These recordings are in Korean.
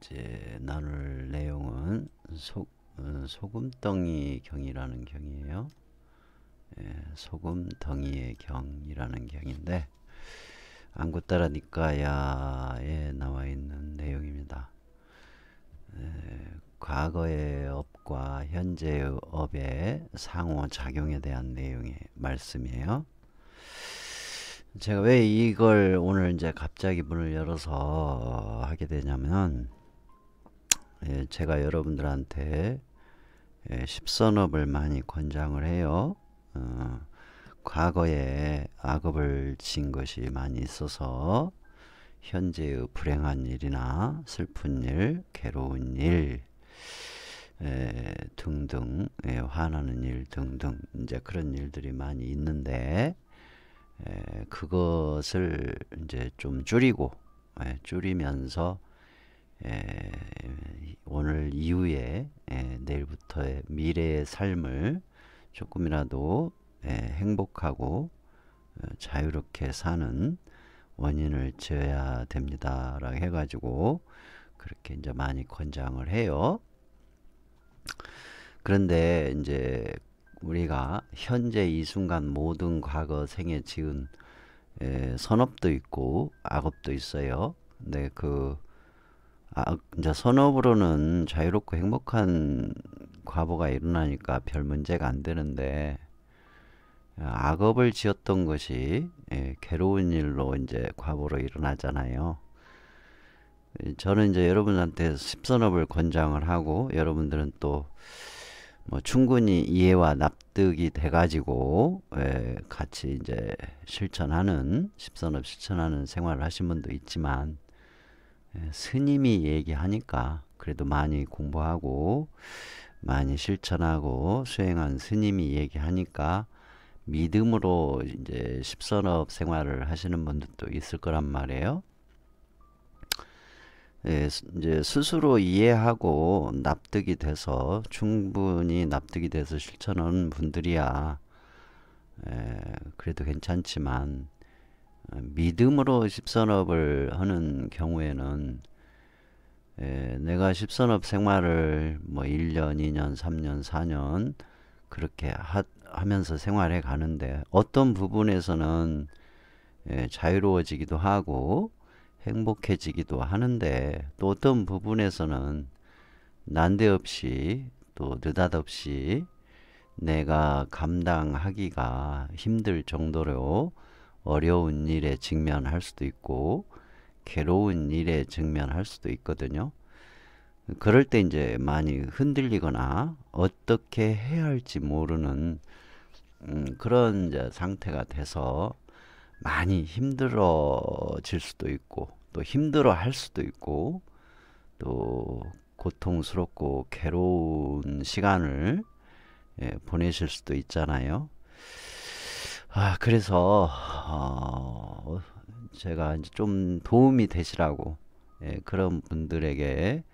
이제 나눌 내용은 소금덩이 경이라는 경이에요. 소금덩이의 경이라는 경인데 안구따라 니까야에 나와 있는 내용입니다. 과거의 업과 현재의 업의 상호작용에 대한 내용의 말씀이에요. 제가 왜 이걸 오늘 이제 갑자기 문을 열어서 하게 되냐면, 제가 여러분들한테 십선업을 많이 권장을 해요. 과거에 악업을 지은 것이 많이 있어서 현재의 불행한 일이나 슬픈 일, 괴로운 일 등등, 화나는 일 등등 이제 그런 일들이 많이 있는데, 그것을 이제 좀 줄이면서 오늘 이후에 내일부터의 미래의 삶을 조금이라도 행복하고 자유롭게 사는 원인을 지어야 됩니다 라고 해가지고 그렇게 이제 많이 권장을 해요. 그런데 이제 우리가 현재 이 순간 모든 과거 생에 지은 선업도 있고 악업도 있어요. 근데 이제 선업으로는 자유롭고 행복한 과보가 일어나니까 별 문제가 안 되는데, 악업을 지었던 것이 괴로운 일로 이제 과보로 일어나잖아요. 저는 이제 여러분한테 십선업을 권장을 하고, 여러분들은 또 뭐 충분히 이해와 납득이 돼가지고 같이 이제 십선업 실천하는 생활을 하신 분도 있지만, 스님이 얘기하니까 그래도 많이 공부하고 많이 실천하고 수행한 스님이 얘기하니까 믿음으로 이제 십선업 생활을 하시는 분들도 있을 거란 말이에요. 이제 스스로 이해하고 납득이 돼서 충분히 납득이 돼서 실천하는 분들이야 그래도 괜찮지만, 믿음으로 십선업을 하는 경우에는 내가 십선업 생활을 뭐 1년, 2년, 3년, 4년 그렇게 하면서 생활해 가는데 어떤 부분에서는 자유로워지기도 하고 행복해지기도 하는데, 또 어떤 부분에서는 난데없이 또 느닷없이 내가 감당하기가 힘들 정도로 어려운 일에 직면할 수도 있고 괴로운 일에 직면할 수도 있거든요. 그럴 때 이제 많이 흔들리거나 어떻게 해야 할지 모르는 그런 이제 상태가 돼서 많이 힘들어질 수도 있고 또 힘들어 할 수도 있고 또 고통스럽고 괴로운 시간을 보내실 수도 있잖아요. 그래서 제가 이제 좀 도움이 되시라고 그런 분들에게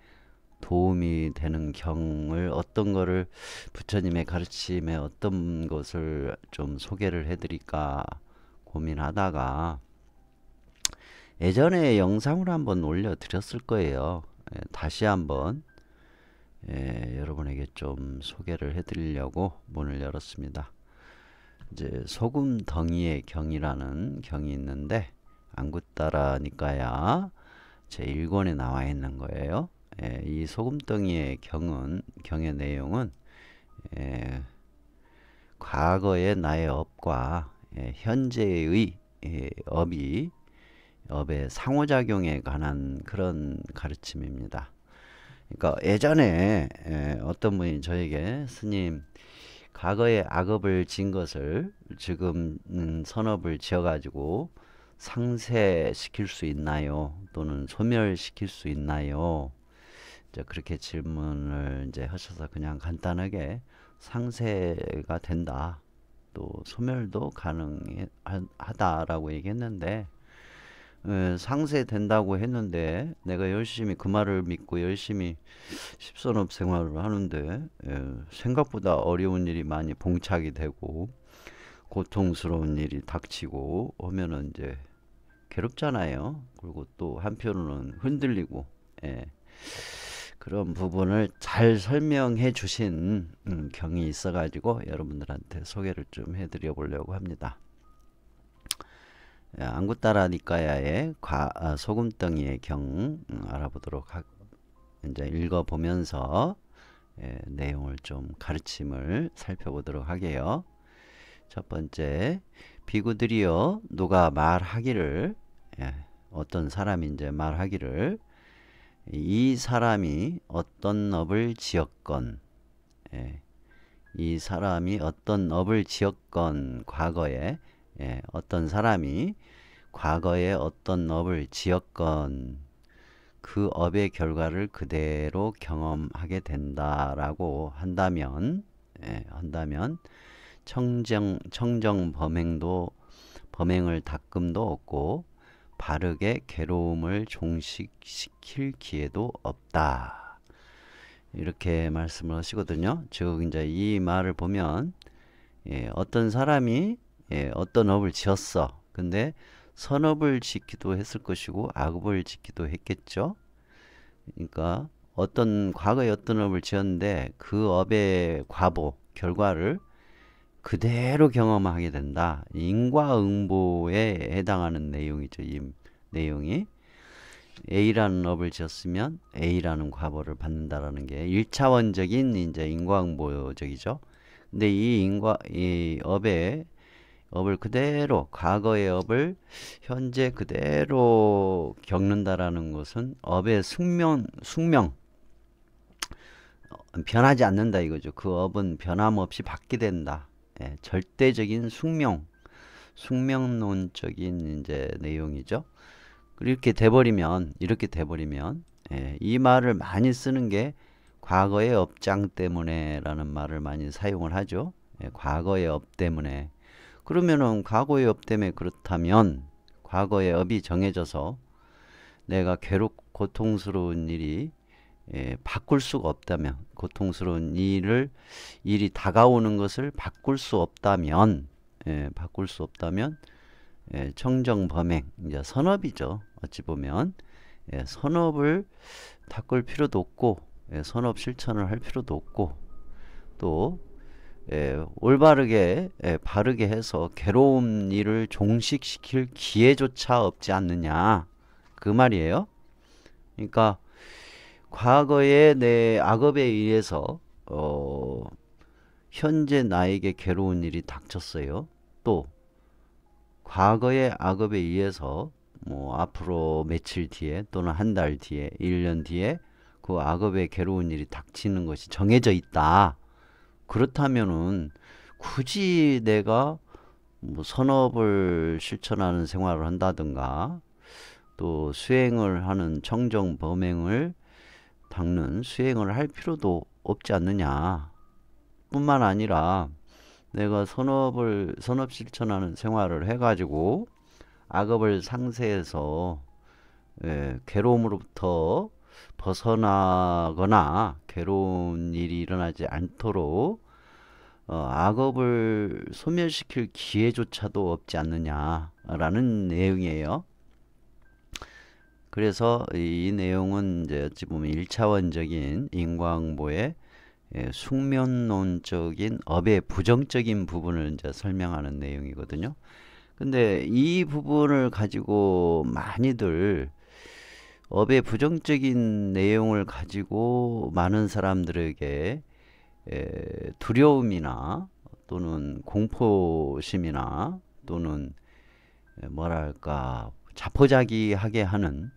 도움이 되는 경을 어떤 거를 부처님의 가르침에 어떤 것을 좀 소개를 해드릴까 고민하다가 예전에 영상을 한번 올려드렸을 거예요. 다시 한번 여러분에게 좀 소개를 해드리려고 문을 열었습니다. 이제 소금덩이의 경이라는 경이 있는데 안구따라 니까야 제1권에 나와 있는 거예요. 이 소금덩이의 경의 내용은 과거의 나의 업과 현재의 업의 상호작용에 관한 그런 가르침입니다. 그러니까 예전에 어떤 분이 저에게 스님, 과거에 악업을 지은 것을 지금 선업을 지어가지고 상쇄시킬 수 있나요? 또는 소멸시킬 수 있나요? 이제 그렇게 질문을 이제 하셔서 그냥 간단하게 상쇄가 된다. 또 소멸도 가능하다라고 얘기했는데, 상쇄된다고 했는데 내가 열심히 그 말을 믿고 열심히 십선업 생활을 하는데 생각보다 어려운 일이 많이 봉착이 되고 고통스러운 일이 닥치고 하면은 이제 괴롭잖아요. 그리고 또 한편으로는 흔들리고 그런 부분을 잘 설명해 주신 경이 있어 가지고 여러분들한테 소개를 좀 해드려 보려고 합니다. 안구따라 니까야의 소금덩이의 경 알아보도록 하고, 이제 읽어보면서 내용을 좀 가르침을 살펴보도록 하게요. 첫 번째, 비구들이여 누가 말하기를, 어떤 사람이 이제 말하기를, 이 사람이 어떤 업을 지었건, 이 사람이 어떤 업을 지었건, 과거에 어떤 사람이 과거에 어떤 업을 지었건 그 업의 결과를 그대로 경험하게 된다라고 한다면, 청정 범행을 닦음도 없고 바르게 괴로움을 종식시킬 기회도 없다. 이렇게 말씀을 하시거든요. 즉 이제 이 말을 보면 어떤 사람이 어떤 업을 지었어. 근데 선업을 짓기도 했을 것이고 악업을 짓기도 했겠죠. 그러니까 과거에 어떤 업을 지었는데 그 업의 과보, 결과를 그대로 경험하게 된다. 인과응보에 해당하는 내용이죠. 이 내용이 A라는 업을 지었으면 A라는 과보를 받는다라는 게 1차원적인 이제 인과응보적이죠. 근데 이 업을 그대로, 과거의 업을 현재 그대로 겪는다라는 것은 업의 숙명 변하지 않는다 이거죠. 그 업은 변함없이 받게 된다. 절대적인 숙명론적인 이제 내용이죠. 이렇게 돼버리면 이 말을 많이 쓰는 게 과거의 업장 때문에라는 말을 많이 사용을 하죠. 과거의 업 때문에. 그러면은 과거의 업 때문에 그렇다면 과거의 업이 정해져서 내가 고통스러운 일이 바꿀 수가 없다면, 고통스러운 일이 다가오는 것을 바꿀 수 없다면, 청정범행, 이제 선업이죠. 어찌 보면 선업을 닦을 필요도 없고, 선업 실천을 할 필요도 없고, 또 올바르게 바르게 해서 괴로운 일을 종식시킬 기회조차 없지 않느냐, 그 말이에요. 그러니까 과거에 내 악업에 의해서 현재 나에게 괴로운 일이 닥쳤어요. 또 과거의 악업에 의해서 뭐 앞으로 며칠 뒤에 또는 한 달 뒤에 1년 뒤에 그 악업의 괴로운 일이 닥치는 것이 정해져 있다. 그렇다면은 굳이 내가 뭐 선업을 실천하는 생활을 한다든가 또 수행을 하는 청정 범행을 닦는 수행을 할 필요도 없지 않느냐. 뿐만 아니라 내가 선업 실천하는 생활을 해가지고 악업을 상쇄해서 괴로움으로부터 벗어나거나 괴로운 일이 일어나지 않도록 악업을 소멸시킬 기회조차도 없지 않느냐라는 내용이에요. 그래서 이 내용은 이제 어찌 보면 1차원적인 인과응보의 숙면론적인 업의 부정적인 부분을 이제 설명하는 내용이거든요. 근데 이 부분을 가지고 많이들 업의 부정적인 내용을 가지고 많은 사람들에게 두려움이나 또는 공포심이나 또는 뭐랄까 자포자기하게 하는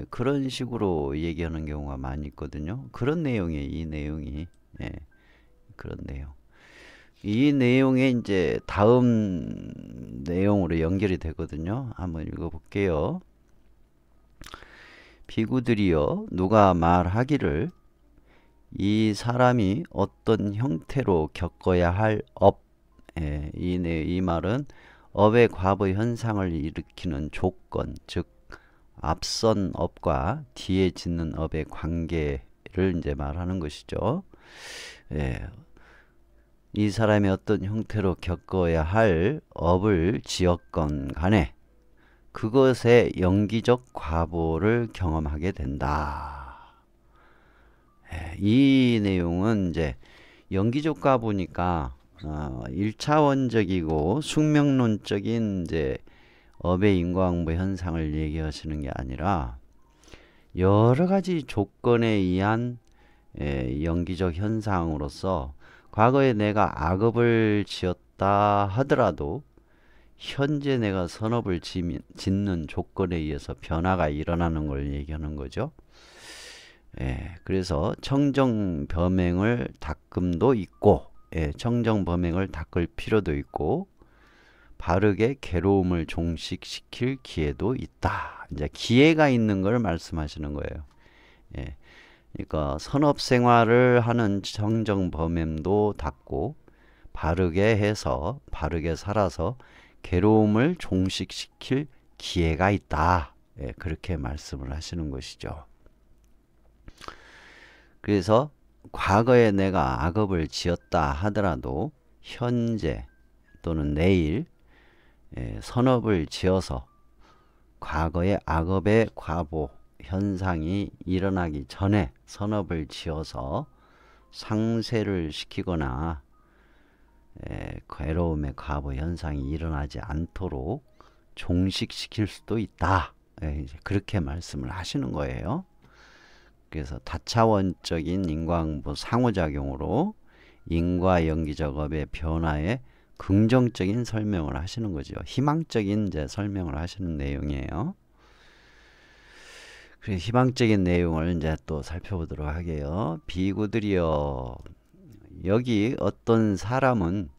그런 식으로 얘기하는 경우가 많이 있거든요. 그런 내용이에요. 이 내용이. 그런 내용. 이 내용에 이제 다음 내용으로 연결이 되거든요. 한번 읽어볼게요. 비구들이여 누가 말하기를 이 사람이 어떤 형태로 겪어야 할 업, 이 말은 업의 과거 현상을 일으키는 조건, 즉 앞선 업과 뒤에 짓는 업의 관계를 이제 말하는 것이죠. 이 사람이 어떤 형태로 겪어야 할 업을 지었건 간에 그것의 영기적 과보를 경험하게 된다. 이 내용은 이제 연기적 과보니까 1차원적이고 숙명론적인 이제 업의 인과응보 현상을 얘기하시는 게 아니라 여러 가지 조건에 의한 연기적 현상으로서 과거에 내가 악업을 지었다 하더라도 현재 내가 선업을 짓는 조건에 의해서 변화가 일어나는 걸 얘기하는 거죠. 그래서 청정범행을 닦음도 있고, 청정범행을 닦을 필요도 있고, 바르게 괴로움을 종식시킬 기회도 있다. 이제 기회가 있는 걸 말씀하시는 거예요. 그러니까 선업생활을 하는 청정범행도 닦고, 바르게 해서, 바르게 살아서 괴로움을 종식시킬 기회가 있다. 그렇게 말씀을 하시는 것이죠. 그래서 과거에 내가 악업을 지었다 하더라도 현재 또는 내일 선업을 지어서 과거의 악업의 과보 현상이 일어나기 전에 선업을 지어서 상쇄를 시키거나 괴로움의 과보 현상이 일어나지 않도록 종식시킬 수도 있다. 그렇게 말씀을 하시는 거예요. 그래서 다차원적인 인과응보 상호작용으로 인과연기적 업의 변화에 긍정적인 설명을 하시는 거죠. 희망적인 이제 설명을 하시는 내용이에요. 그래서 희망적인 내용을 이제 또 살펴보도록 하게요. 비구들이여, 여기 어떤 사람은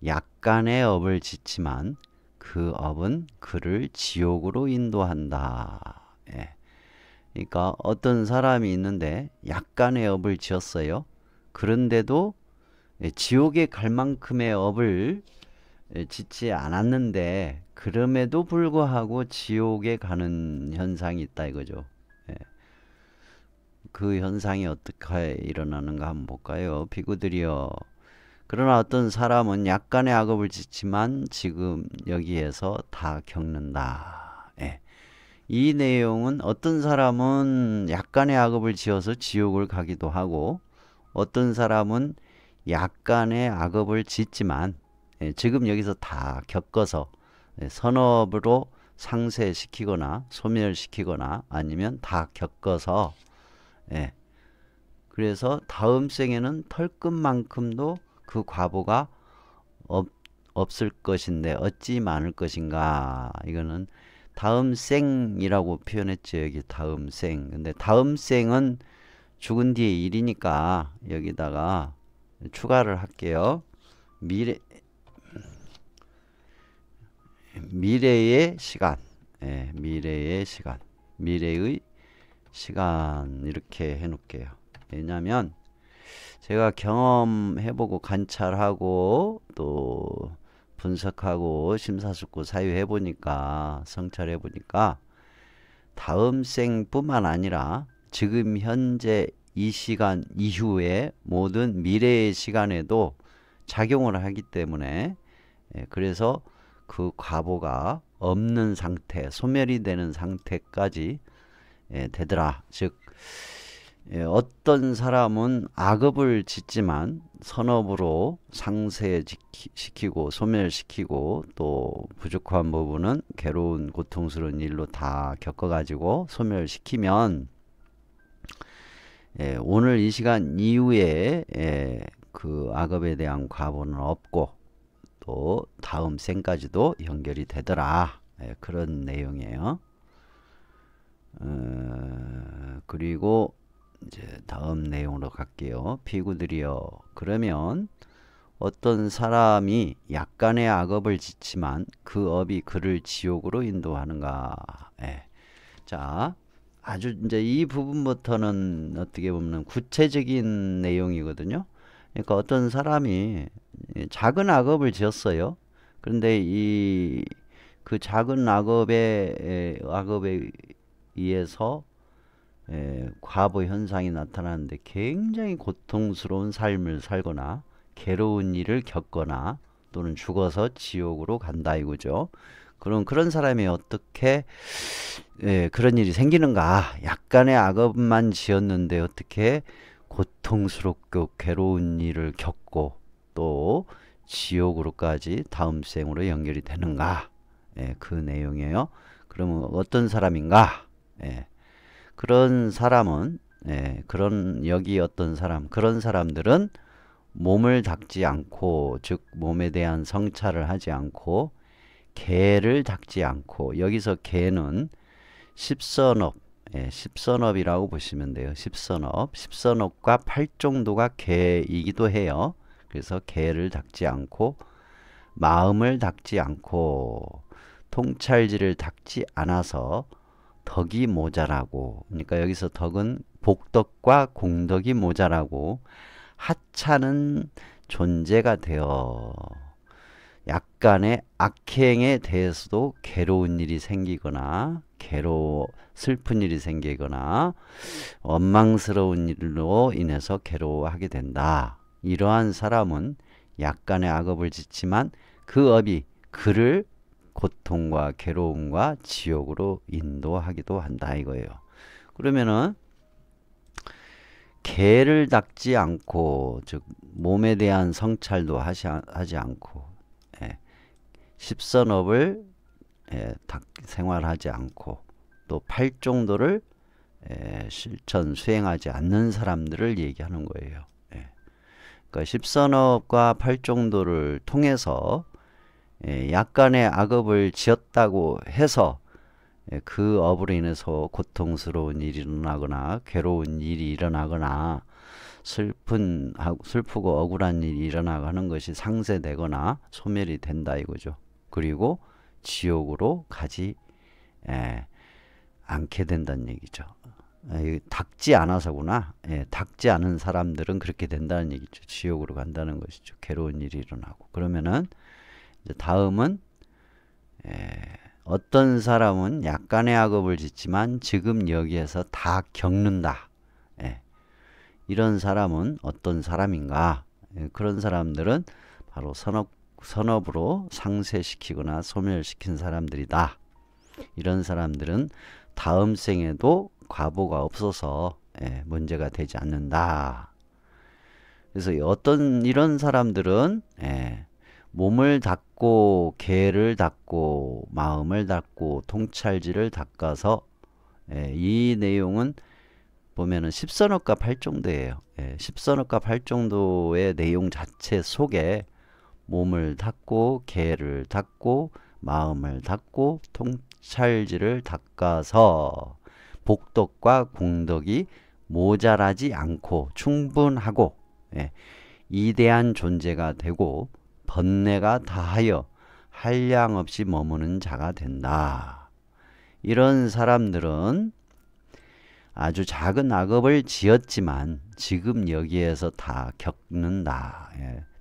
약간의 업을 짓지만 그 업은 그를 지옥으로 인도한다. 그러니까 어떤 사람이 있는데 약간의 업을 지었어요. 그런데도 지옥에 갈 만큼의 업을 짓지 않았는데 그럼에도 불구하고 지옥에 가는 현상이 있다 이거죠. 그 현상이 어떻게 일어나는가 한번 볼까요? 비구들이여, 그러나 어떤 사람은 약간의 악업을 짓지만 지금 여기에서 다 겪는다. 이 내용은 어떤 사람은 약간의 악업을 지어서 지옥을 가기도 하고 어떤 사람은 약간의 악업을 짓지만 지금 여기서 다 겪어서 선업으로 상쇄시키거나 소멸시키거나 아니면 다 겪어서 그래서 다음 생에는 털끝만큼도 그 과보가 없을 것인데 어찌 많을 것인가. 이거는 다음 생이라고 표현했죠. 여기 다음 생. 근데 다음 생은 죽은 뒤에 일이니까 여기다가 추가를 할게요. 미래의 시간. 미래의 시간. 미래의 시간 이렇게 해 놓을게요. 왜냐면 제가 경험해보고 관찰하고 또 분석하고 심사숙고 사유해보니까 성찰해보니까 다음 생뿐만 아니라 지금 현재 이 시간 이후에 모든 미래의 시간에도 작용을 하기 때문에 그래서 그 과보가 없는 상태, 소멸이 되는 상태까지 되더라. 즉 어떤 사람은 악업을 짓지만 선업으로 상쇄시키고 소멸시키고 또 부족한 부분은 괴로운 고통스러운 일로 다 겪어가지고 소멸시키면 오늘 이 시간 이후에 그 악업에 대한 과보는 없고 또 다음 생까지도 연결이 되더라. 그런 내용이에요. 그리고 이제 다음 내용으로 갈게요. 비구들이여, 그러면 어떤 사람이 약간의 악업을 짓지만 그 업이 그를 지옥으로 인도하는가. 자, 아주 이제 이 부분부터는 어떻게 보면 구체적인 내용이거든요. 그러니까 어떤 사람이 작은 악업을 지었어요. 그런데 그 작은 악업에 의해서 과보 현상이 나타나는데 굉장히 고통스러운 삶을 살거나 괴로운 일을 겪거나 또는 죽어서 지옥으로 간다 이거죠. 그런 사람이 어떻게 그런 일이 생기는가. 약간의 악업만 지었는데 어떻게 고통스럽고 괴로운 일을 겪고 또 지옥으로까지 다음 생으로 연결이 되는가? 예, 그 내용이에요. 그러면 어떤 사람인가? 예, 그런 사람은 여기 어떤 사람, 그런 사람들은 몸을 닦지 않고, 즉 몸에 대한 성찰을 하지 않고 계를 닦지 않고, 여기서 계는 십선업, 십선업이라고 보시면 돼요. 십선업과 팔종도가 계이기도 해요. 그래서 계를 닦지 않고 마음을 닦지 않고 통찰지를 닦지 않아서 덕이 모자라고, 그러니까 여기서 덕은 복덕과 공덕이 모자라고 하찮은 존재가 되어 약간의 악행에 대해서도 괴로운 일이 생기거나 슬픈 일이 생기거나 원망스러운 일로 인해서 괴로워하게 된다. 이러한 사람은 약간의 악업을 짓지만 그 업이 그를 고통과 괴로움과 지옥으로 인도하기도 한다 이거예요. 그러면은 개를 닦지 않고, 즉 몸에 대한 성찰도 하지 않고, 십선업을 생활하지 않고 또 팔종도를 실천 수행하지 않는 사람들을 얘기하는 거예요. 그러니까 십선업과 팔종도를 통해서 약간의 악업을 지었다고 해서 그 업으로 인해서 고통스러운 일이 일어나거나 괴로운 일이 일어나거나 슬프고 억울한 일이 일어나고 것이 상쇄되거나 소멸이 된다 이거죠. 그리고 지옥으로 가지 않게 된다는 얘기죠. 닦지 않아서구나. 닦지 않은 사람들은 그렇게 된다는 얘기죠. 지옥으로 간다는 것이죠. 괴로운 일이 일어나고. 그러면은 이제 다음은 어떤 사람은 약간의 악업을 짓지만 지금 여기에서 다 겪는다. 이런 사람은 어떤 사람인가? 그런 사람들은 바로 선업으로 상쇄시키거나 소멸시킨 사람들이다. 이런 사람들은 다음 생에도 과보가 없어서 문제가 되지 않는다. 그래서 이런 사람들은 몸을 닦고 계를 닦고 마음을 닦고 통찰지를 닦아서 이 내용은 보면은 십선업과 팔종도예요. 십선업과 팔종도의 내용 자체 속에 몸을 닦고 계를 닦고 마음을 닦고 통찰지를 닦아서 복덕과 공덕이 모자라지 않고 충분하고 이대한 존재가 되고 번뇌가 다하여 한량없이 머무는 자가 된다. 이런 사람들은 아주 작은 악업을 지었지만 지금 여기에서 다 겪는다.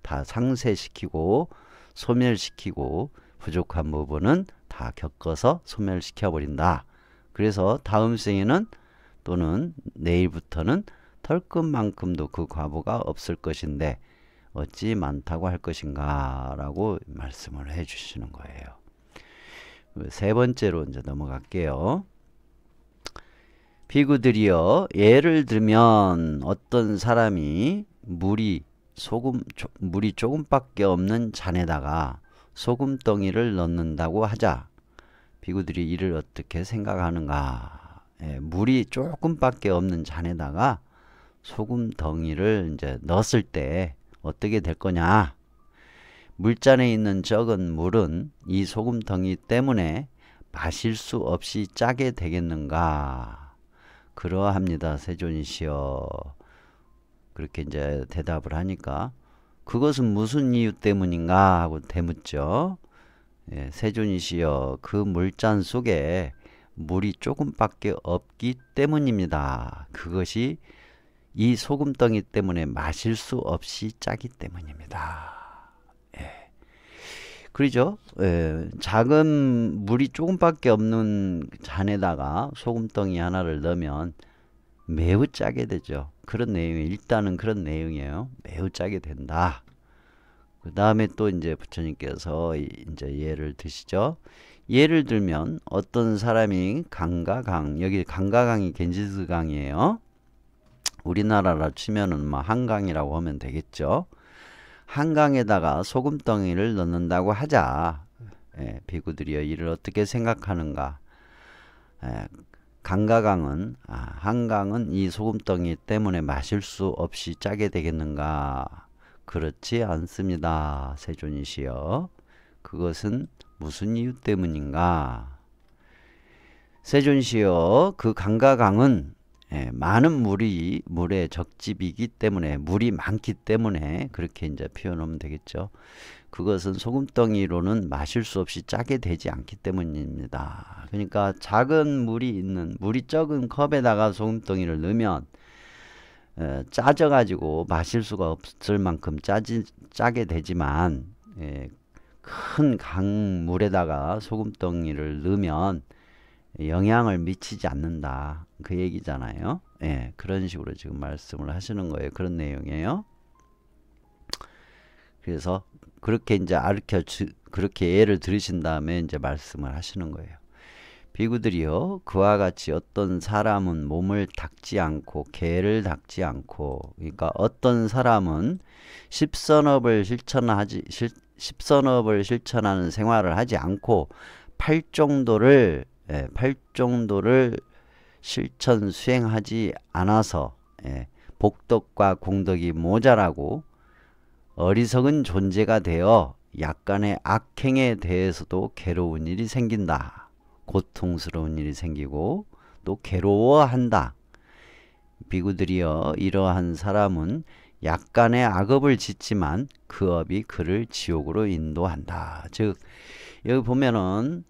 다 상쇄시키고 소멸시키고 부족한 부분은 다 겪어서 소멸시켜버린다. 그래서 다음 생에는 또는 내일부터는 털끝만큼도 그 과보가 없을 것인데 어찌 많다고 할 것인가 라고 말씀을 해 주시는 거예요. 세 번째로 이제 넘어갈게요. 비구들이여, 예를 들면 어떤 사람이 물이 조금밖에 없는 잔에다가 소금덩이를 넣는다고 하자. 비구들이 이를 어떻게 생각하는가? 물이 조금밖에 없는 잔에다가 소금덩이를 이제 넣었을 때 어떻게 될 거냐? 물잔에 있는 적은 물은 이 소금덩이 때문에 마실 수 없이 짜게 되겠는가? 그러합니다, 세존이시여. 그렇게 이제 대답을 하니까 그것은 무슨 이유 때문인가 하고 되묻죠. 세존이시여, 그 물잔 속에 물이 조금밖에 없기 때문입니다. 그것이 이 소금덩이 때문에 마실 수 없이 짜기 때문입니다. 그러죠? 작은 물이 조금밖에 없는 잔에다가 소금덩이 하나를 넣으면 매우 짜게 되죠. 그런 내용이 일단은 그런 내용이에요. 매우 짜게 된다. 그 다음에 또 이제 부처님께서 이제 예를 드시죠. 예를 들면 어떤 사람이 강과 강, 여기 강과 강이 겐지스 강이에요. 우리나라로 치면은 뭐 한강이라고 하면 되겠죠. 한강에다가 소금덩이를 넣는다고 하자. 비구들이여 이를 어떻게 생각하는가? 한강은 이 소금덩이 때문에 마실 수 없이 짜게 되겠는가? 그렇지 않습니다. 세존이시여. 그것은 무슨 이유 때문인가? 세존시여, 그 강가강은 많은 물의 적집이기 때문에, 물이 많기 때문에 그렇게 이제 표현하면 되겠죠. 그것은 소금덩이로는 마실 수 없이 짜게 되지 않기 때문입니다. 그러니까 작은 물이 적은 컵에다가 소금덩이를 넣으면 짜져 가지고 마실 수가 없을 만큼 짜게 되지만, 큰 강물에다가 소금덩이를 넣으면 영향을 미치지 않는다. 그 얘기잖아요. 그런 식으로 지금 말씀을 하시는 거예요. 그런 내용이에요. 그래서 그렇게 이제 그렇게 예를 들으신 다음에 이제 말씀을 하시는 거예요. 비구들이여, 그와 같이 어떤 사람은 몸을 닦지 않고 개를 닦지 않고, 그러니까 어떤 사람은 십선업을 실천하는 생활을 하지 않고 팔종도를 실천 수행하지 않아서 복덕과 공덕이 모자라고 어리석은 존재가 되어 약간의 악행에 대해서도 괴로운 일이 생긴다. 고통스러운 일이 생기고 또 괴로워한다. 비구들이여, 이러한 사람은 약간의 악업을 짓지만 그 업이 그를 지옥으로 인도한다. 즉 여기 보면은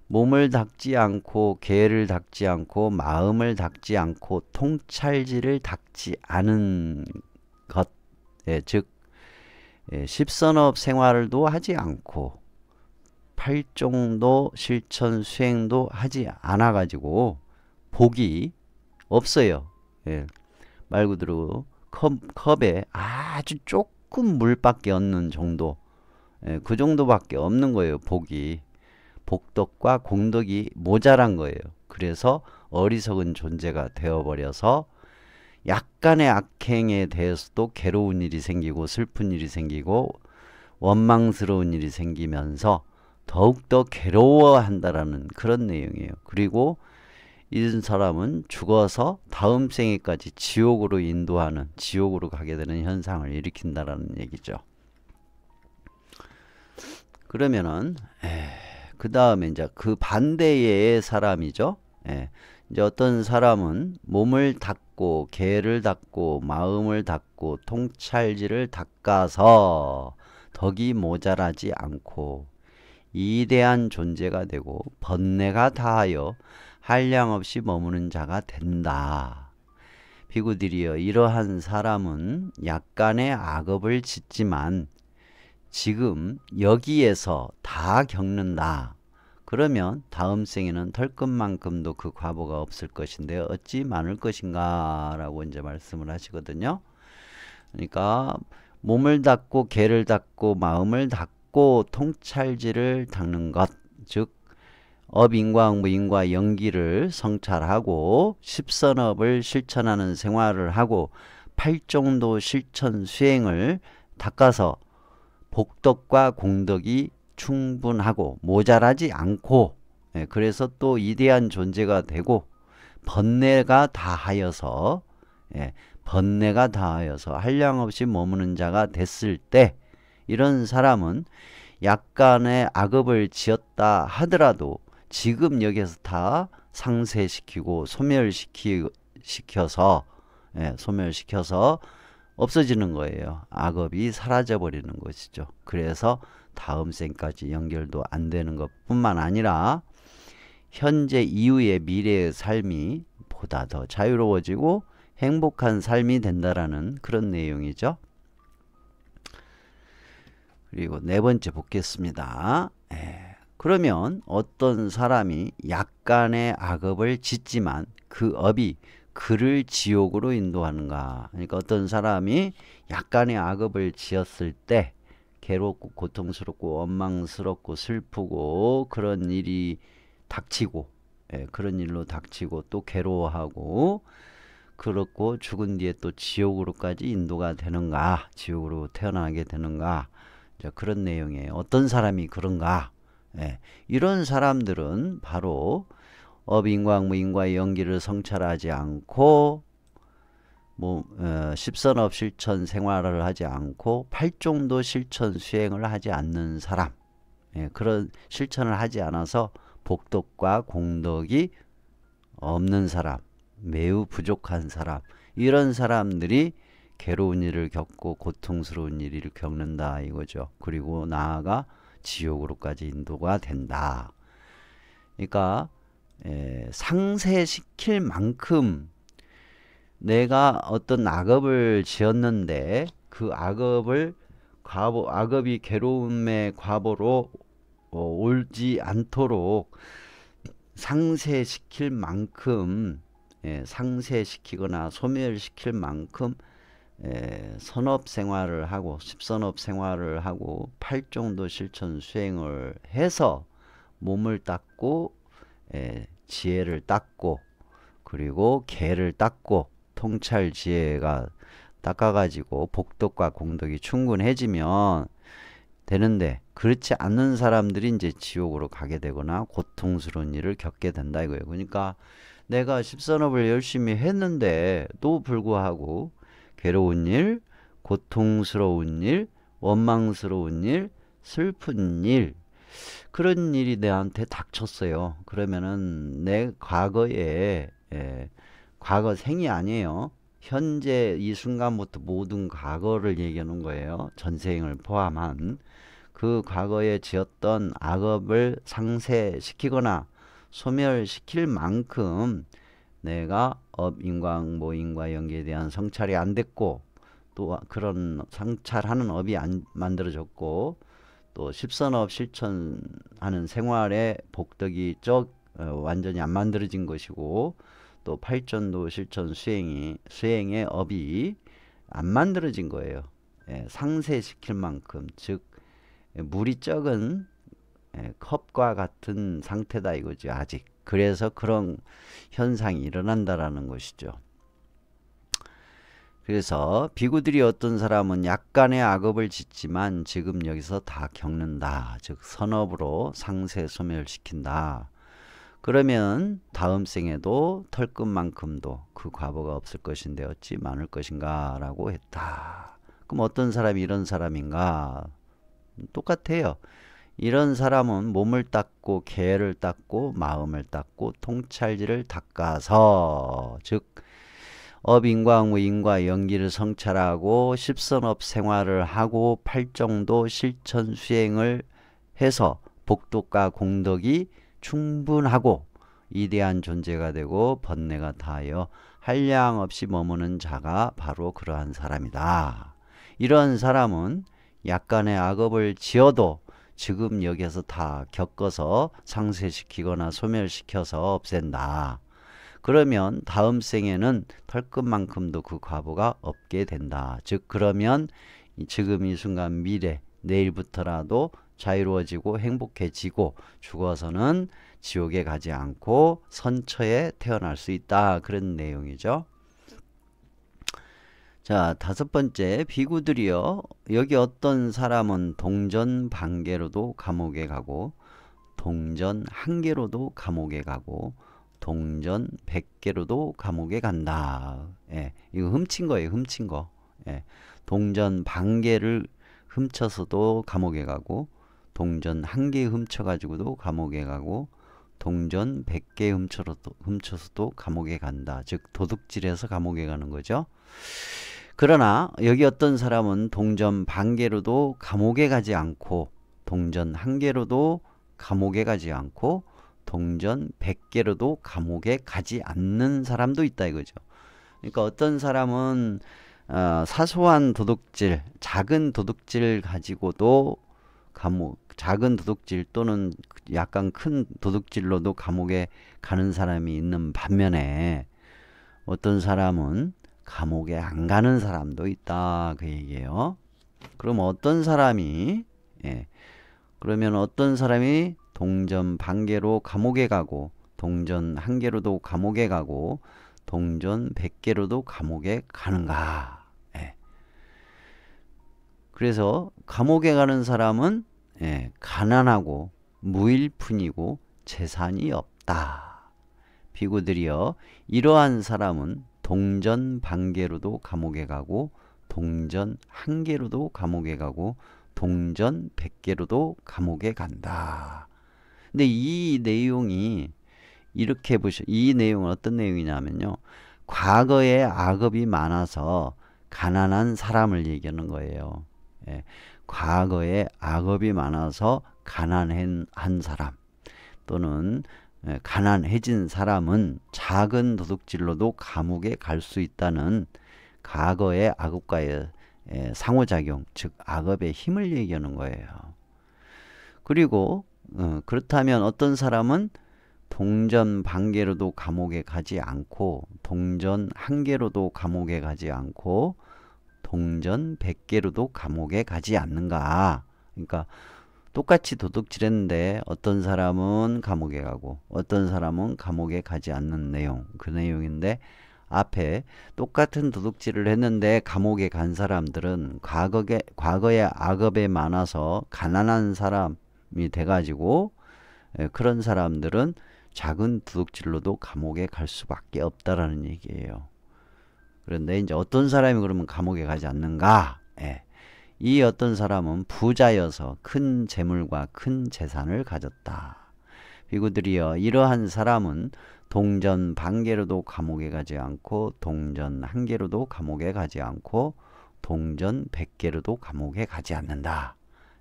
몸을 닦지 않고 개를 닦지 않고 마음을 닦지 않고 통찰지를 닦지 않은 것, 즉 십선업 생활도 하지 않고 팔종도 실천 수행도 하지 않아 가지고 복이 없어요. 말 그대로 컵에 아주 조금 물밖에 없는 정도, 그 정도밖에 없는 거예요. 복덕과 공덕이 모자란 거예요. 그래서 어리석은 존재가 되어버려서 약간의 악행에 대해서도 괴로운 일이 생기고 슬픈 일이 생기고 원망스러운 일이 생기면서 더욱더 괴로워한다라는 그런 내용이에요. 그리고 이런 사람은 죽어서 다음 생에까지 지옥으로 가게 되는 현상을 일으킨다라는 얘기죠. 그러면은 그 다음에 이제 그 반대의 사람이죠. 이제 어떤 사람은 몸을 닦고 개를 닦고 마음을 닦고 통찰지를 닦아서 덕이 모자라지 않고 이대한 존재가 되고 번뇌가 다하여 한량없이 머무는 자가 된다. 비구들이여, 이러한 사람은 약간의 악업을 짓지만 지금 여기에서 다 겪는다. 그러면 다음 생에는 털끝만큼도 그 과보가 없을 것인데 어찌 많을 것인가 라고 이제 말씀을 하시거든요. 그러니까 몸을 닦고 개를 닦고 마음을 닦고 통찰지를 닦는 것, 즉 업인과 무인과 영기를 성찰하고 십선업을 실천하는 생활을 하고 팔종도 실천 수행을 닦아서 복덕과 공덕이 충분하고 모자라지 않고, 그래서 또 이대한 존재가 되고 번뇌가 다하여서 한량없이 머무는 자가 됐을 때, 이런 사람은 약간의 악업을 지었다 하더라도 지금 여기서 다 상쇄시키고 소멸시켜서 없어지는 거예요. 악업이 사라져 버리는 것이죠. 그래서 다음 생까지 연결도 안 되는 것뿐만 아니라 현재 이후의 미래의 삶이 보다 더 자유로워지고 행복한 삶이 된다라는 그런 내용이죠. 그리고 네 번째 보겠습니다. 그러면 어떤 사람이 약간의 악업을 짓지만 그 업이 그를 지옥으로 인도하는가? 그러니까 어떤 사람이 약간의 악업을 지었을 때 괴롭고 고통스럽고 원망스럽고 슬프고 그런 일이 닥치고, 그런 일로 닥치고 또 괴로워하고, 그렇고 죽은 뒤에 또 지옥으로까지 인도가 되는가, 지옥으로 태어나게 되는가, 이제 그런 내용이에요. 어떤 사람이 그런가? 예, 이런 사람들은 바로 업인과 무인과의 연기를 성찰하지 않고 십선업 실천 생활을 하지 않고 팔종도 실천 수행을 하지 않는 사람, 예, 그런 실천을 하지 않아서 복덕과 공덕이 없는 사람, 매우 부족한 사람, 이런 사람들이 괴로운 일을 겪고 고통스러운 일을 겪는다 이거죠. 그리고 나아가 지옥으로까지 인도가 된다. 그러니까 상쇄시킬 만큼 내가 어떤 악업을 지었는데 그 악업을 악업이 괴로움의 과보로 올지 않도록 상쇄시킬 만큼, 상쇄시키거나 소멸시킬 만큼 선업 생활을 하고 십선업 생활을 하고 팔종도 실천 수행을 해서 몸을 닦고 지혜를 닦고 그리고 개를 닦고 통찰 지혜가 닦아가지고 복덕과 공덕이 충분해지면 되는데, 그렇지 않는 사람들이 이제 지옥으로 가게 되거나 고통스러운 일을 겪게 된다 이거예요. 그러니까 내가 십선업을 열심히 했는데도 불구하고 괴로운 일, 고통스러운 일, 원망스러운 일, 슬픈 일, 그런 일이 내한테 닥쳤어요. 그러면은 내 과거에, 과거 생이 아니에요. 현재 이 순간부터 모든 과거를 얘기하는 거예요. 전생을 포함한 그 과거에 지었던 악업을 상쇄시키거나 소멸시킬 만큼 내가 업인과 모인과 연계에 대한 성찰이 안 됐고, 또 그런 성찰하는 업이 안 만들어졌고, 또 십선업 실천하는 생활의 복덕이 완전히 안 만들어진 것이고, 또 팔전도 실천 수행의 업이 안 만들어진 거예요. 상쇄시킬 만큼, 즉 물이 적은 컵과 같은 상태다 이거죠, 아직. 그래서 그런 현상이 일어난다라는 것이죠. 그래서 비구들이 어떤 사람은 약간의 악업을 짓지만 지금 여기서 다 겪는다, 즉 선업으로 상쇄 소멸시킨다. 그러면 다음 생에도 털끝만큼도 그 과보가 없을 것인데 어찌 많을 것인가 라고 했다. 그럼 어떤 사람이 이런 사람인가? 똑같아요. 이런 사람은 몸을 닦고 개를 닦고 마음을 닦고 통찰지를 닦아서, 즉 업인과 무인과 연기를 성찰하고 십선업 생활을 하고 팔정도 실천 수행을 해서 복덕과 공덕이 충분하고 위대한 존재가 되고 번뇌가 다하여 한량 없이 머무는 자가 바로 그러한 사람이다. 이런 사람은 약간의 악업을 지어도 지금 여기에서 다 겪어서 상쇄시키거나 소멸시켜서 없앤다. 그러면 다음 생에는 털끝만큼도 그 과보가 없게 된다. 즉 그러면 지금 이 순간 미래, 내일부터라도 자유로워지고 행복해지고 죽어서는 지옥에 가지 않고 선처에 태어날 수 있다. 그런 내용이죠. 자, 다섯 번째, 비구들이요. 여기 어떤 사람은 동전 반개로도 감옥에 가고 동전 한 개로도 감옥에 가고 동전 100개로도 감옥에 간다. 이거 훔친 거예요. 훔친 거. 동전 반개를 훔쳐서도 감옥에 가고 동전 한 개 훔쳐가지고도 감옥에 가고 동전 100개 훔쳐서도 감옥에 간다. 즉 도둑질해서 감옥에 가는 거죠. 그러나 여기 어떤 사람은 동전 반 개로도 감옥에 가지 않고 동전 한 개로도 감옥에 가지 않고 동전 100개로도 감옥에 가지 않는 사람도 있다 이거죠. 그러니까 어떤 사람은 사소한 도둑질, 작은 도둑질 가지고도 작은 도둑질 또는 약간 큰 도둑질로도 감옥에 가는 사람이 있는 반면에 어떤 사람은 감옥에 안 가는 사람도 있다 그 얘기예요. 그럼 어떤 사람이 그러면 어떤 사람이 동전 반 개로 감옥에 가고 동전 한 개로도 감옥에 가고 동전 100개로도 감옥에 가는가. 예. 그래서 감옥에 가는 사람은 가난하고 무일푼이고 재산이 없다. 비구들이여 이러한 사람은 동전 1개로도 감옥에 가고 동전 1개로도 감옥에 가고 동전 100개로도 감옥에 간다. 근데 이 내용이 이렇게 보셔. 이 내용은 어떤 내용이냐면요. 과거에 악업이 많아서 가난한 사람을 얘기하는 거예요. 과거에 악업이 많아서 가난한 사람 또는 가난해진 사람은 작은 도둑질로도 감옥에 갈 수 있다는 과거의 악업과의 상호작용, 즉 악업의 힘을 얘기하는 거예요. 그리고 그렇다면 어떤 사람은 동전 1개로도 감옥에 가지 않고 동전 1개로도 감옥에 가지 않고 동전 100개로도 감옥에 가지 않는가. 그러니까 똑같이 도둑질했는데 어떤 사람은 감옥에 가고 어떤 사람은 감옥에 가지 않는 내용, 그 내용인데 앞에 똑같은 도둑질을 했는데 감옥에 간 사람들은 과거에 악업에 많아서 가난한 사람이 돼가지고 그런 사람들은 작은 도둑질로도 감옥에 갈 수밖에 없다라는 얘기예요. 그런데 이제 어떤 사람이 그러면 감옥에 가지 않는가? 이 어떤 사람은 부자여서 큰 재물과 큰 재산을 가졌다. 비구들이여 이러한 사람은 동전 1개로도 감옥에 가지 않고 동전 1개로도 감옥에 가지 않고 동전 100개로도 감옥에 가지 않는다.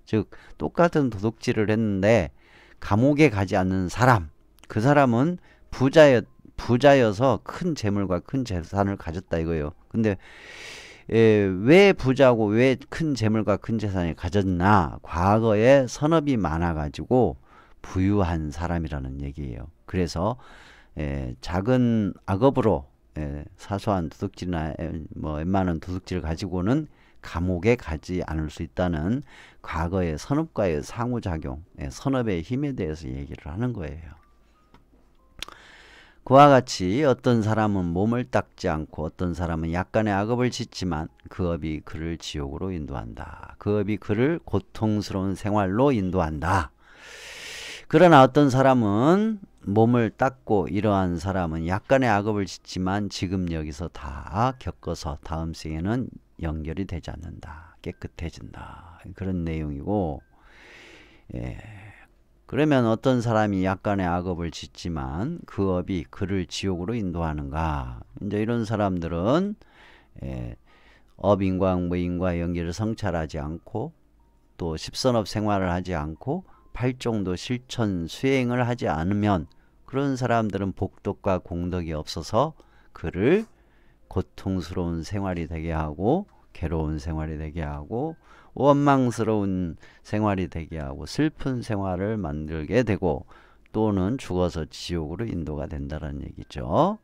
즉 똑같은 도둑질을 했는데 감옥에 가지 않는 사람, 그 사람은 부자여서 큰 재물과 큰 재산을 가졌다 이거예요. 근데 왜 부자고 왜 큰 재물과 큰 재산을 가졌나? 과거에 선업이 많아가지고 부유한 사람이라는 얘기예요. 그래서 작은 악업으로 사소한 도둑질이나 뭐 웬만한 도둑질을 가지고는 감옥에 가지 않을 수 있다는 과거의 선업과의 상호작용, 선업의 힘에 대해서 얘기를 하는 거예요. 그와 같이 어떤 사람은 몸을 닦지 않고 어떤 사람은 약간의 악업을 짓지만 그 업이 그를 지옥으로 인도한다. 그 업이 그를 고통스러운 생활로 인도한다. 그러나 어떤 사람은 몸을 닦고 이러한 사람은 약간의 악업을 짓지만 지금 여기서 다 겪어서 다음 생에는 연결이 되지 않는다. 깨끗해진다. 그런 내용이고 그러면 어떤 사람이 약간의 악업을 짓지만 그 업이 그를 지옥으로 인도하는가? 이제 이런 사람들은 업인과 무인과 연기를 성찰하지 않고 또 십선업 생활을 하지 않고 팔종도 실천 수행을 하지 않으면 그런 사람들은 복덕과 공덕이 없어서 그를 고통스러운 생활이 되게 하고 괴로운 생활이 되게 하고 원망스러운 생활이 되게 하고 슬픈 생활을 만들게 되고 또는 죽어서 지옥으로 인도가 된다는 얘기죠.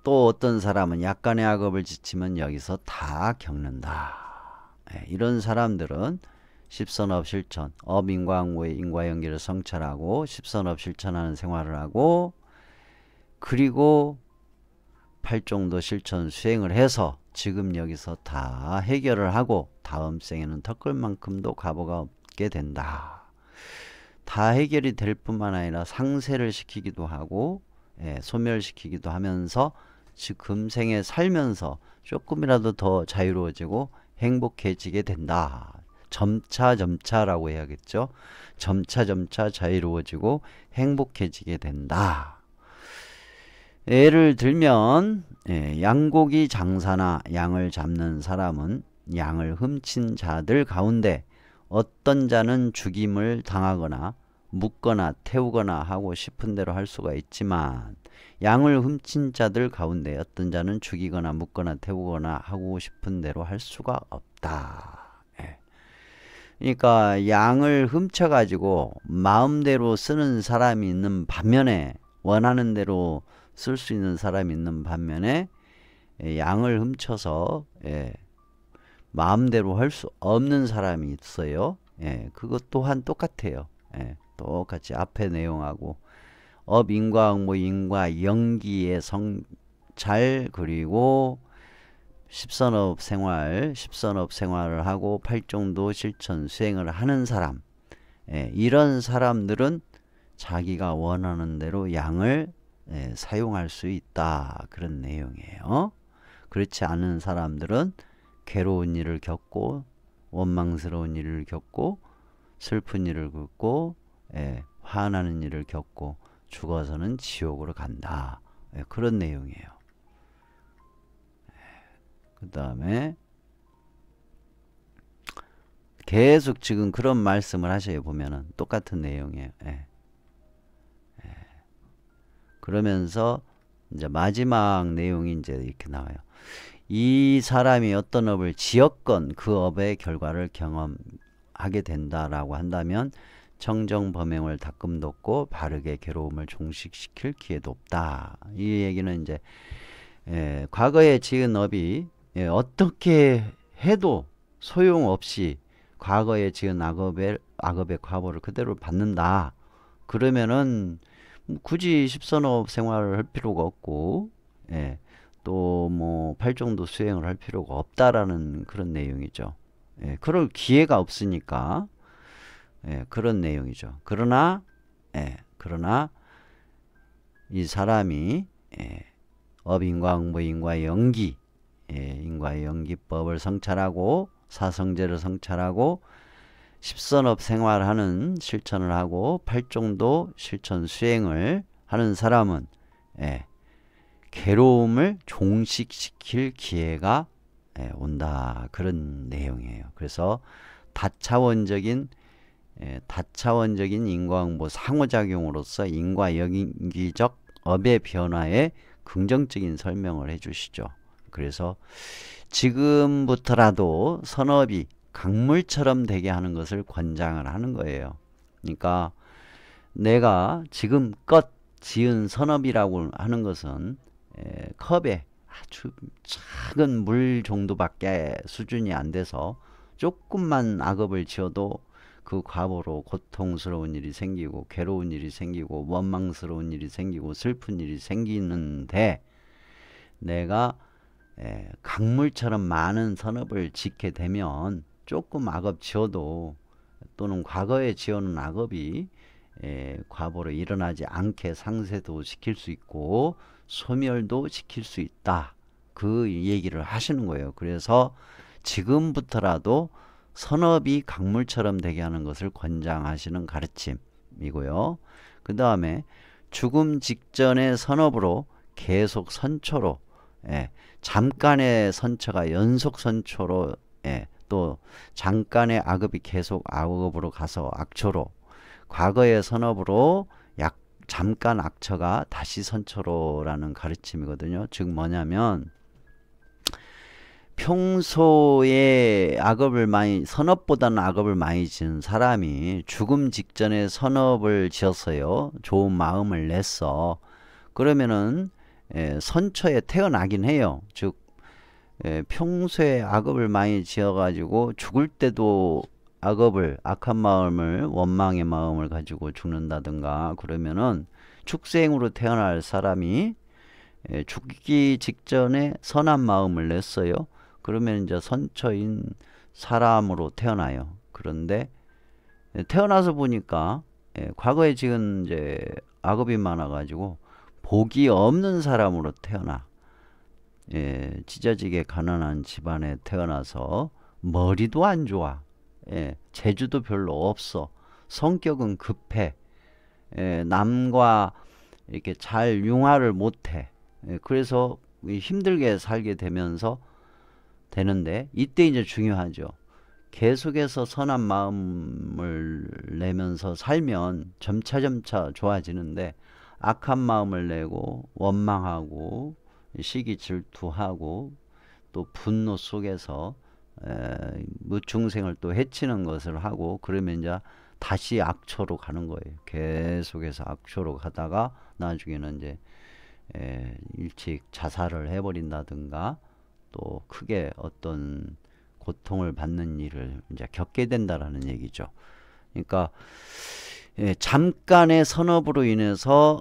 또 어떤 사람은 약간의 악업을 지치면 여기서 다 겪는다. 이런 사람들은 십선업 실천, 업인과응무의 인과연기를 성찰하고 십선업 실천하는 생활을 하고 그리고 팔종도 실천 수행을 해서 지금 여기서 다 해결을 하고 다음 생에는 턱걸만큼도 과보가 없게 된다. 다 해결이 될 뿐만 아니라 상쇄를 시키기도 하고 소멸시키기도 하면서 지금 생에 살면서 조금이라도 더 자유로워지고 행복해지게 된다. 점차점차라고 해야겠죠. 점차점차 자유로워지고 행복해지게 된다. 예를 들면 양고기 장사나 양을 잡는 사람은 양을 훔친 자들 가운데 어떤 자는 죽임을 당하거나 묻거나 태우거나 하고 싶은 대로 할 수가 있지만 양을 훔친 자들 가운데 어떤 자는 죽이거나 묻거나 태우거나 하고 싶은 대로 할 수가 없다. 그러니까 양을 훔쳐가지고 마음대로 쓰는 사람이 있는 반면에 원하는 대로 쓸 수 있는 사람이 있는 반면에 양을 훔쳐서 마음대로 할 수 없는 사람이 있어요. 그것 또한 똑같아요. 똑같이 앞에 내용하고 업인과응모 인과 연기의 성찰 그리고 십선업 생활을 하고 팔종도 실천 수행을 하는 사람 이런 사람들은 자기가 원하는 대로 양을 사용할 수 있다 그런 내용이에요. 그렇지 않은 사람들은 괴로운 일을 겪고 원망스러운 일을 겪고 슬픈 일을 겪고 화나는 일을 겪고 죽어서는 지옥으로 간다. 그런 내용이에요. 그 다음에 계속 지금 그런 말씀을 하셔요. 보면은 똑같은 내용이에요. 그러면서 이제 마지막 내용이 이제 이렇게 나와요. 이 사람이 어떤 업을 지었건 그 업의 결과를 경험하게 된다라고 한다면 청정범행을 닦음 돋고 바르게 괴로움을 종식시킬 기회도 없다. 이 얘기는 이제 과거에 지은 업이 어떻게 해도 소용없이 과거에 지은 악업의 과보를 그대로 받는다. 그러면은 굳이 십선업 생활을 할 필요가 없고 또 뭐 팔종도 수행을 할 필요가 없다라는 그런 내용이죠. 그럴 기회가 없으니까 그런 내용이죠. 그러나 이 사람이 업인과 응보인과 연기 인과 연기법을 성찰하고 사성제를 성찰하고 십선업 생활하는 실천을 하고 팔종도 실천 수행을 하는 사람은 괴로움을 종식시킬 기회가 온다 그런 내용이에요. 그래서 다차원적인 인과응보 상호작용으로서 인과연기적 업의 변화에 긍정적인 설명을 해주시죠. 그래서 지금부터라도 선업이 강물처럼 되게 하는 것을 권장을 하는 거예요. 그러니까 내가 지금껏 지은 선업이라고 하는 것은 컵에 아주 작은 물 정도밖에 수준이 안 돼서 조금만 악업을 지어도 그 과보로 고통스러운 일이 생기고 괴로운 일이 생기고 원망스러운 일이 생기고 슬픈 일이 생기는데 내가 강물처럼 많은 선업을 짓게 되면 조금 악업 지어도 또는 과거에 지어놓은 악업이 과보로 일어나지 않게 상쇄도 시킬 수 있고 소멸도 시킬 수 있다. 그 얘기를 하시는 거예요. 그래서 지금부터라도 선업이 강물처럼 되게 하는 것을 권장하시는 가르침이고요. 그 다음에 죽음 직전의 선업으로 계속 선초로 잠깐의 선처가 연속 선초로 또 잠깐의 악업이 계속 악업으로 가서 악초로 과거의 선업으로 잠깐 악처가 다시 선처로라는 가르침이거든요. 즉 뭐냐면 평소에 선업보다는 악업을 많이 지은 사람이 죽음 직전에 선업을 지었어요. 좋은 마음을 냈어. 그러면은 선처에 태어나긴 해요. 즉 평소에 악업을 많이 지어가지고 죽을 때도 악한 마음을 원망의 마음을 가지고 죽는다든가 그러면은 축생으로 태어날 사람이 죽기 직전에 선한 마음을 냈어요. 그러면 이제 선처인 사람으로 태어나요. 그런데 태어나서 보니까 과거에 지은 이제 악업이 많아가지고 복이 없는 사람으로 태어나. 찢어지게 가난한 집안에 태어나서 머리도 안 좋아. 재주도 별로 없어. 성격은 급해. 남과 이렇게 잘 융화를 못해. 그래서 힘들게 살게 되는데 이때 이제 중요하죠. 계속해서 선한 마음을 내면서 살면 점차 좋아지는데 악한 마음을 내고 원망하고 시기 질투하고 또 분노 속에서 무중생을 또 해치는 것을 하고 그러면 이제 다시 악초로 가는 거예요. 계속해서 악초로 가다가 나중에는 이제 일찍 자살을 해버린다든가 또 크게 어떤 고통을 받는 일을 이제 겪게 된다라는 얘기죠. 그러니까 잠깐의 선업으로 인해서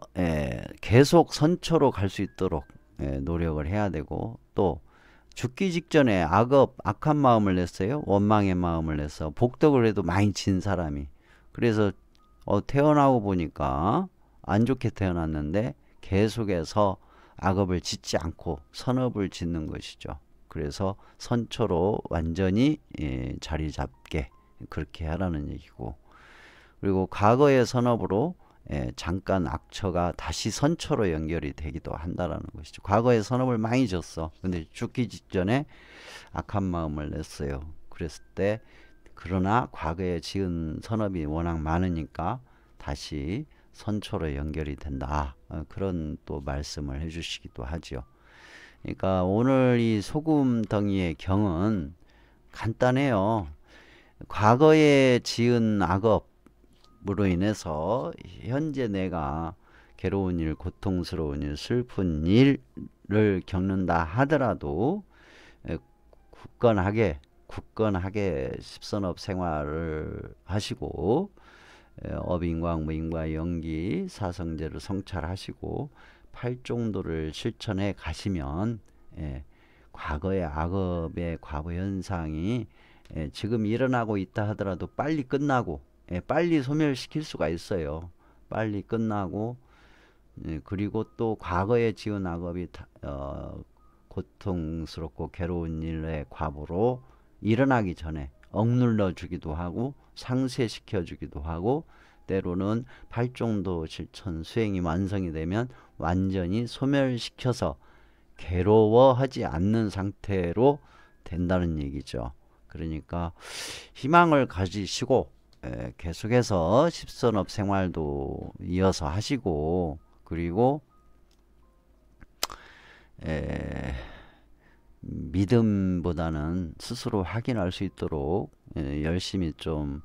계속 선처로 갈 수 있도록 노력을 해야 되고, 또 죽기 직전에 악한 마음을 냈어요. 원망의 마음을 냈어. 복덕을 해도 많이 진 사람이. 그래서 태어나고 보니까 안 좋게 태어났는데 계속해서 악업을 짓지 않고 선업을 짓는 것이죠. 그래서 선처로 완전히 자리 잡게 그렇게 하라는 얘기고, 그리고 과거의 선업으로 잠깐 악처가 다시 선처로 연결이 되기도 한다라는 것이죠. 과거의 선업을 많이 졌어. 근데 죽기 직전에 악한 마음을 냈어요. 그랬을 때, 그러나 과거에 지은 선업이 워낙 많으니까 다시 선처로 연결이 된다. 그런 또 말씀을 해주시기도 하죠. 그러니까 오늘 이 소금덩이의 경은 간단해요. 과거에 지은 악업으로 인해서 현재 내가 괴로운 일, 고통스러운 일, 슬픈 일을 겪는다 하더라도 굳건하게 십선업 생활을 하시고, 업인광, 무인과 영기, 사성제를 성찰하시고 팔종도를 실천해 가시면 과거의 악업의 과거 현상이 지금 일어나고 있다 하더라도 빨리 끝나고 빨리 소멸시킬 수가 있어요. 빨리 끝나고, 그리고 또 과거에 지은 악업이 고통스럽고 괴로운 일의 과보로 일어나기 전에 억눌러 주기도 하고 상쇄시켜 주기도 하고, 때로는 팔종도 실천 수행이 완성이 되면 완전히 소멸시켜서 괴로워하지 않는 상태로 된다는 얘기죠. 그러니까 희망을 가지시고 계속해서 십선업 생활도 이어서 하시고, 그리고 믿음보다는 스스로 확인할 수 있도록 열심히 좀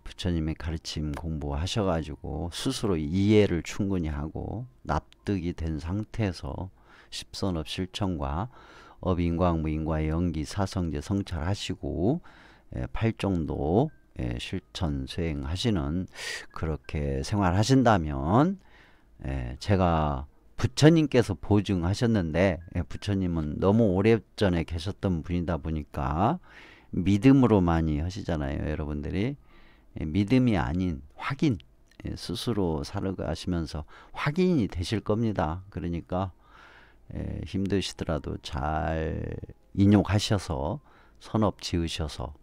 부처님의 가르침 공부하셔가지고 스스로 이해를 충분히 하고 납득이 된 상태에서 십선업 실천과 업인광, 무인과 영기, 사성제 성찰하시고 팔종도 실천 수행하시는, 그렇게 생활하신다면 제가 부처님께서 보증하셨는데, 부처님은 너무 오래전에 계셨던 분이다 보니까 믿음으로 많이 하시잖아요. 여러분들이 믿음이 아닌 확인, 스스로 살아가시면서 확인이 되실 겁니다. 그러니까 힘드시더라도 잘 인용하셔서 선업 지으셔서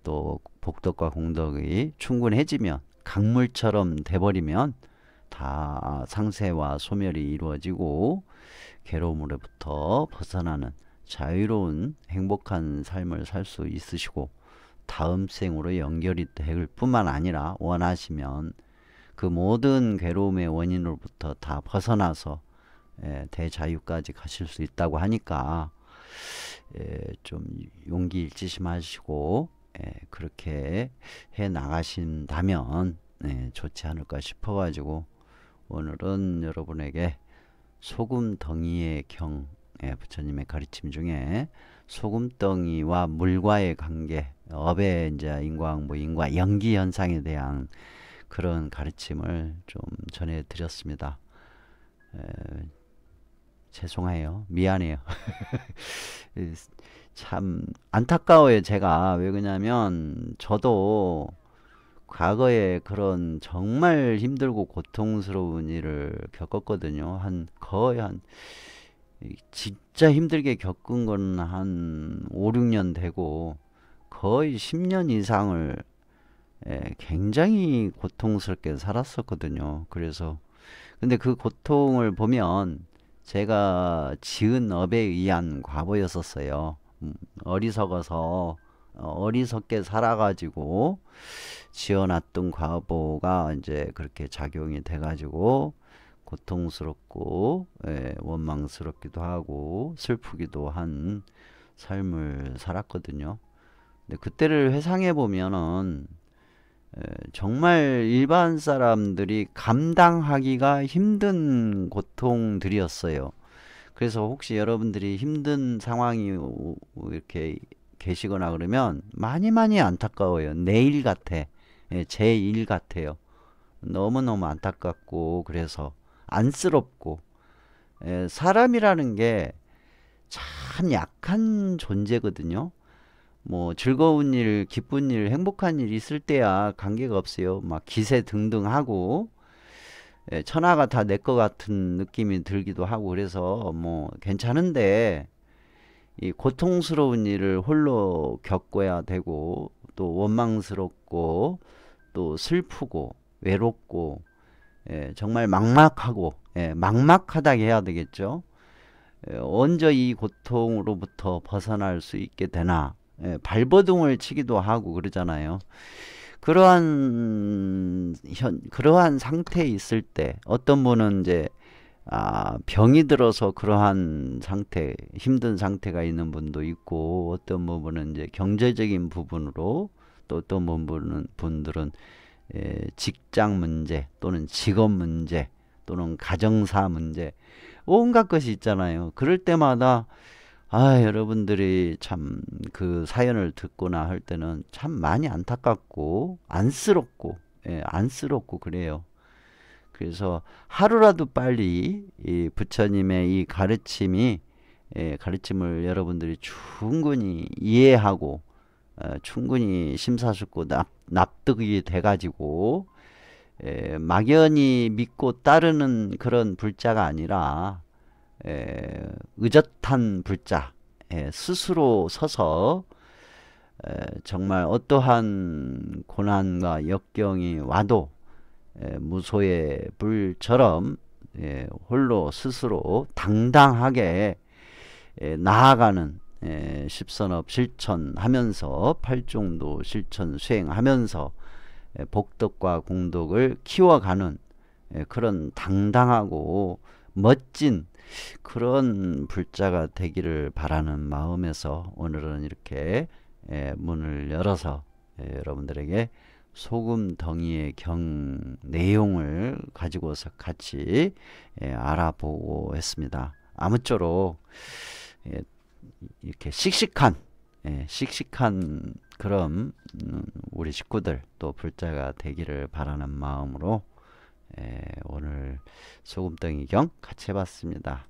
또 복덕과 공덕이 충분해지면, 강물처럼 돼버리면 다 상쇄와 소멸이 이루어지고 괴로움으로부터 벗어나는 자유로운 행복한 삶을 살 수 있으시고, 다음 생으로 연결이 될 뿐만 아니라 원하시면 그 모든 괴로움의 원인으로부터 다 벗어나서 대자유까지 가실 수 있다고 하니까 좀 용기 일지심하시고 그렇게 해 나가신다면 좋지 않을까 싶어 가지고, 오늘은 여러분에게 소금덩이의 경, 부처님의 가르침 중에 소금덩이와 물과의 관계, 업의 이제 인광, 무인과 연기 현상에 대한 그런 가르침을 좀 전해드렸습니다. 죄송해요. 미안해요. 참 안타까워요. 제가 왜 그러냐면 저도 과거에 그런 정말 힘들고 고통스러운 일을 겪었거든요. 거의 진짜 힘들게 겪은 건 한 5, 6년 되고, 거의 10년 이상을 굉장히 고통스럽게 살았었거든요. 그래서 근데 그 고통을 보면 제가 지은 업에 의한 과보였었어요. 어리석게 살아가지고 지어놨던 과보가 이제 그렇게 작용이 돼가지고 고통스럽고 원망스럽기도 하고 슬프기도 한 삶을 살았거든요. 근데 그때를 회상해 보면은 정말 일반 사람들이 감당하기가 힘든 고통들이었어요. 그래서 혹시 여러분들이 힘든 상황이 이렇게 계시거나 그러면 많이 안타까워요. 내 일 같아. 제 일 같아요. 너무너무 안타깝고 그래서 안쓰럽고 사람이라는 게 참 약한 존재거든요. 뭐 즐거운 일, 기쁜 일, 행복한 일 있을 때야 관계가 없어요. 막 기세 등등하고 천하가 다 내 것 같은 느낌이 들기도 하고 그래서 뭐 괜찮은데 이 고통스러운 일을 홀로 겪어야 되고 또 원망스럽고 또 슬프고 외롭고 정말 막막하고 막막하다게 해야 되겠죠. 언제 이 고통으로부터 벗어날 수 있게 되나 발버둥을 치기도 하고 그러잖아요. 그러한 상태에 있을 때 어떤 분은 이제 병이 들어서 그러한 상태, 힘든 상태가 있는 분도 있고 어떤 부분은 이제 경제적인 부분으로 또 어떤 분들은 직장 문제 또는 직업 문제 또는 가정사 문제 온갖 것이 있잖아요. 그럴 때마다 여러분들이 참 그 사연을 듣거나 할 때는 참 많이 안타깝고 안쓰럽고 그래요. 그래서 하루라도 빨리 이 부처님의 이 가르침을 여러분들이 충분히 이해하고 충분히 심사숙고 납득이 돼가지고 막연히 믿고 따르는 그런 불자가 아니라 의젓한 불자, 스스로 서서 정말 어떠한 고난과 역경이 와도 무소의 불처럼 홀로 스스로 당당하게 나아가는 십선업 실천하면서 팔중도 실천 수행하면서 복덕과 공덕을 키워가는 그런 당당하고 멋진 그런 불자가 되기를 바라는 마음에서 오늘은 이렇게 문을 열어서 여러분들에게 소금덩이의 경 내용을 가지고서 같이 알아보고 했습니다. 아무쪼록 이렇게 씩씩한 그런 우리 식구들 또 불자가 되기를 바라는 마음으로 오늘 소금덩이 경 같이 해봤습니다.